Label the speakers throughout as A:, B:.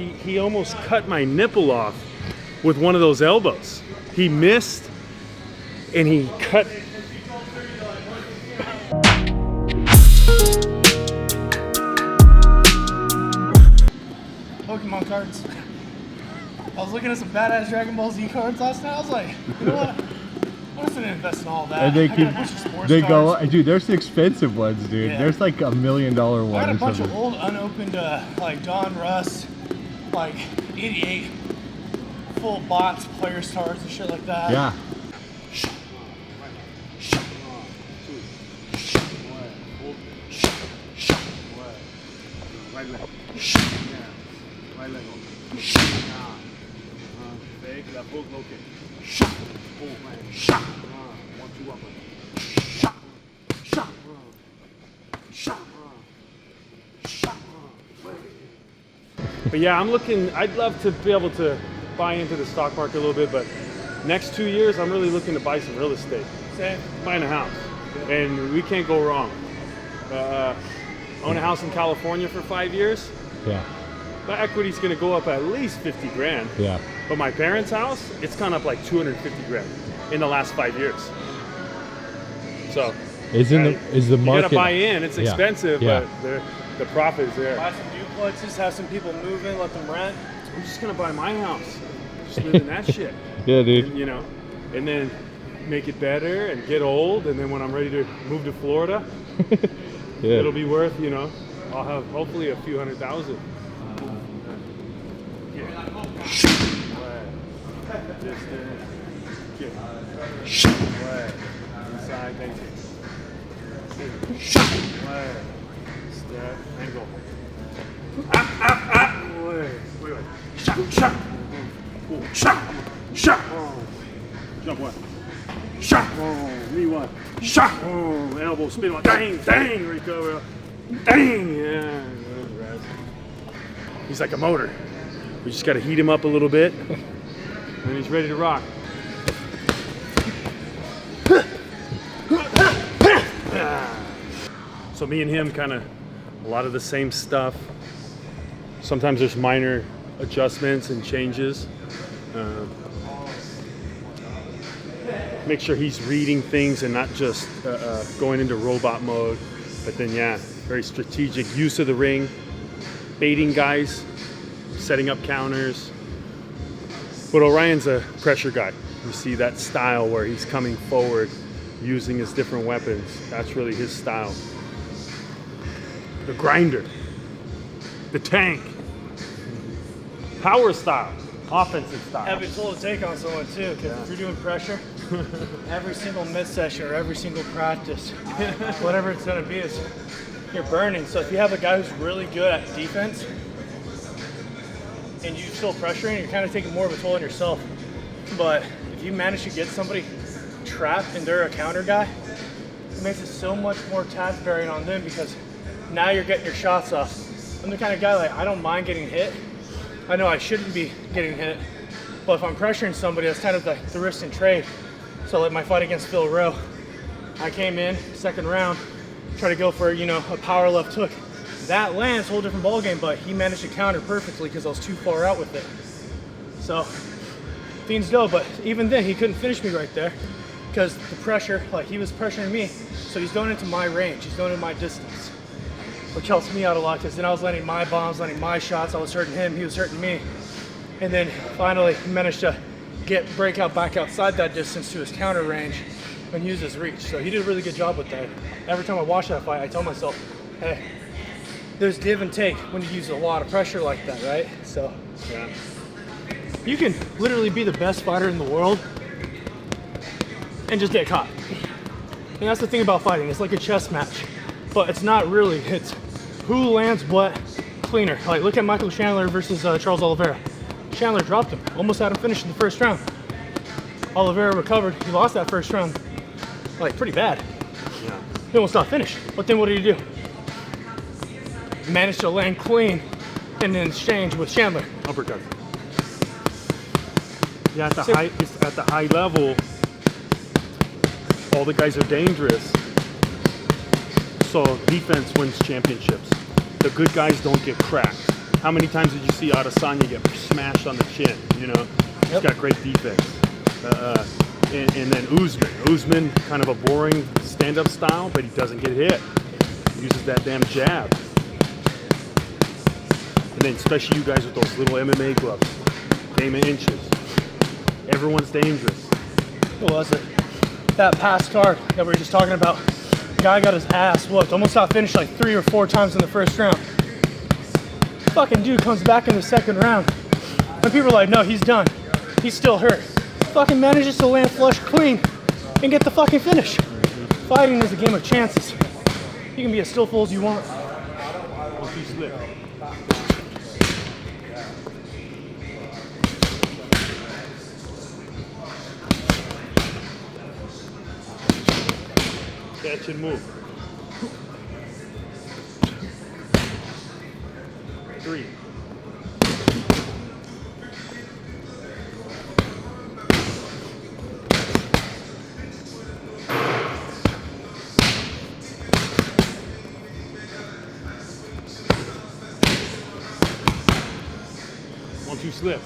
A: he almost cut my nipple off with one of those elbows. He missed, and he cut.
B: Pokemon cards. I was looking at some badass Dragon Ball Z cards last night. I was like, you know what? I'm just gonna invest in all that.
C: And they
B: I got a bunch of sports
C: they
B: cards.
C: go, dude. There's the expensive ones, dude.
B: Yeah.
C: There's like $1 million one.
B: I got a
C: or
B: bunch
C: something.
B: of old unopened, like Don Russ, like 88 full box players cards and shit like that.
C: Yeah.
A: Right leg. Right leg. Fake, la hook, low kick. Boom, man. 1, 2, 1. But yeah, I'm looking, I'd love to be able to buy into the stock market a little bit, but next 2 years, I'm really looking to buy some real estate.
B: Same.
A: Buying a house. And we can't go wrong. Own a house in California for 5 years.
C: Yeah.
A: My equity's gonna go up at least 50 grand.
C: Yeah.
A: But my parents' house, it's gone up like 250 grand in the last 5 years. So
C: Is the market?
A: you gotta buy in. It's expensive,
C: Yeah.
A: but the profit is there.
B: Buy some duplexes, have some people move in, let them rent.
A: I'm just gonna buy my house. Just live in that shit.
C: Yeah, dude.
A: And, you know, and then make it better and get old, and then when I'm ready to move to Florida,
C: Yeah.
A: it'll be worth, you know, I'll have hopefully a few $100,000. Distance. Kick. Way. Inside, basic. Way. Step. Angle. Way. Wait. Shot. Ooh. Shot. Oh. Jump one. Shot. Oh. Knee one. Shot. Oh. Elbow. Spin one. Dang. Recover. Dang. Yeah. He's like a motor. We just got to heat him up a little bit, and he's ready to rock. So me and him kind of a lot of the same stuff. Sometimes there's minor adjustments and changes. Make sure he's reading things and not just going into robot mode. But then yeah, very strategic use of the ring, baiting guys, setting up counters. But Orion's a pressure guy. You see that style where he's coming forward using his different weapons. That's really his style. The grinder, the tank, power style, offensive style.
B: Heavy tool to take on someone too, because if you're doing pressure, every single mid-session or every single practice, whatever it's gonna be, is you're burning. So if you have a guy who's really good at defense, and you're still pressuring, you're kind of taking more of a toll on yourself. But if you manage to get somebody trapped and they're a counter guy, it makes it so much more task bearing on them, because now you're getting your shots off. I'm the kind of guy, like, I don't mind getting hit. I know I shouldn't be getting hit, but if I'm pressuring somebody, that's kind of like the risk and trade. So like my fight against Phil Rowe, I came in second round, try to go for, you know, a power left hook. That lands, whole different ball game, but he managed to counter perfectly because I was too far out with it. So things go, but even then he couldn't finish me right there because the pressure, like he was pressuring me, so he's going into my range, he's going into my distance, which helps me out a lot, because then I was landing my bombs, landing my shots, I was hurting him, he was hurting me. And then finally he managed to break out back outside that distance to his counter range and use his reach. So he did a really good job with that. Every time I watch that fight, I tell myself, hey, there's give and take when you use a lot of pressure like that, right? So yeah, you can literally be the best fighter in the world and just get caught. And that's the thing about fighting. It's like a chess match, but it's not really. It's who lands what cleaner. Like look at Michael Chandler versus Charles Oliveira. Chandler dropped him, almost had him finish in the first round. Oliveira recovered. He lost that first round, like pretty bad.
A: Yeah.
B: He almost not finished. But then what did he do? Managed to land clean in an exchange with Chandler.
A: Uppercut. Yeah, at the high level, all the guys are dangerous. So defense wins championships. The good guys don't get cracked. How many times did you see Adesanya get smashed on the chin? You know, he's got great defense. And then Usman, kind of a boring stand-up style, but he doesn't get hit. He uses that damn jab. And then especially you guys with those little MMA gloves, game of inches. Everyone's dangerous.
B: What was it? That past card that we were just talking about. Guy got his ass whooped. Almost got finished like 3 or 4 times in the first round. Fucking dude comes back in the second round. And people are like, no, he's done. He's still hurt. Fucking manages to land flush clean and get the fucking finish. Fighting is a game of chances. You can be as skillful as you want.
A: Once you slip. Catch and move. 3. Once you slip.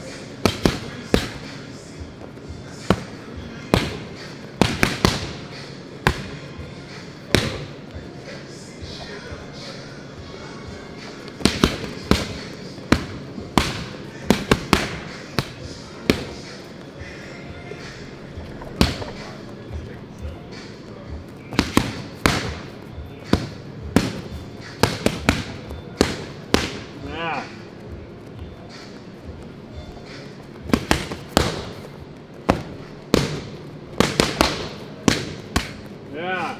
A: Yeah.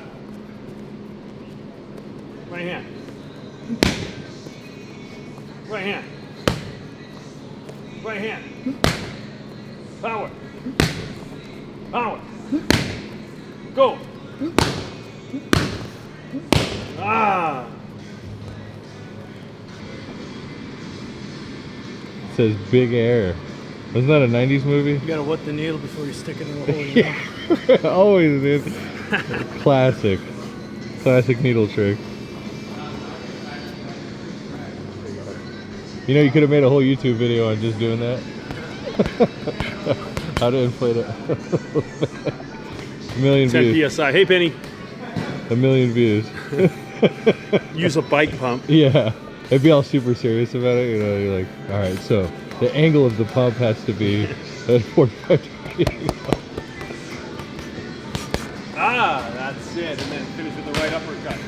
A: Right hand. Right hand. Right hand. Power. Power. Go. Ah.
C: It says Big Air. Wasn't that a 90s movie?
B: You gotta wet the needle before you stick it in the hole. You know?
C: Always, dude. Classic. Classic needle trick. You know, you could have made a whole YouTube video on just doing that. How to inflate it. A million
A: 10
C: views.
A: PSI. Hey, Penny.
C: A million views.
A: Use a bike pump.
C: Yeah. They'd be all super serious about it. You know, you're like, all right, so the angle of the pump has to be at 45 degrees.
A: Ah, that's it. And then finish with the right uppercut.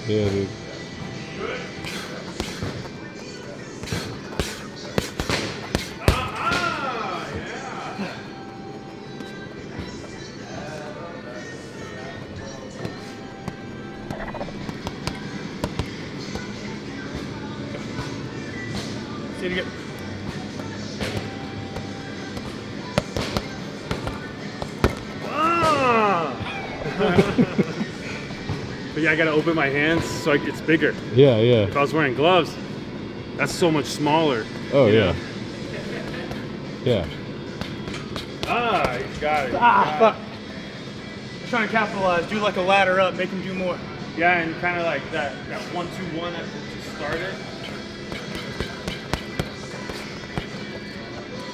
C: Yeah, dude.
B: See it again.
A: But yeah, I gotta open my hands so it's bigger.
C: Yeah, yeah.
A: If I was wearing gloves, that's so much smaller.
C: Oh,
A: you
C: yeah.
A: know?
C: Yeah.
A: Ah, you got it.
B: Fuck. I'm trying to capitalize. Do like a ladder up. Make him do more.
A: Yeah, and kind of like that 1-2-1 to start it.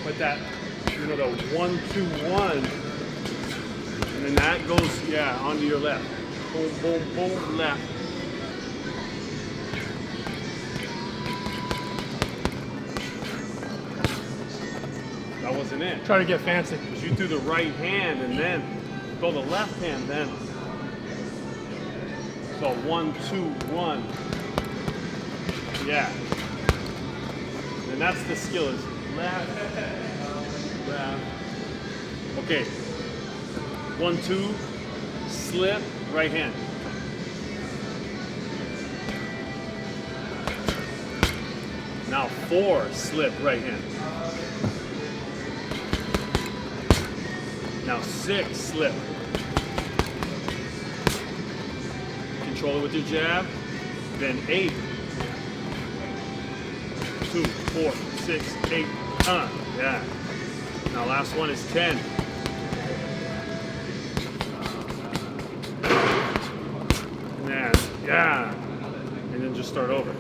A: But that, you know, the 1-2-1, and then that goes, yeah, onto your left. Boom, boom, boom, left. That wasn't it.
B: Try to get fancy.
A: Because you threw the right hand and then go the left hand then. So 1-2-1. Yeah. And that's the skill is left, left. Okay. 1-2, slip, right hand. Now 4, slip, right hand. Now 6, slip. Control it with your jab. Then 8. 2, 4, 6, 8. Yeah. Now last one is 10. Yeah. And then just start over.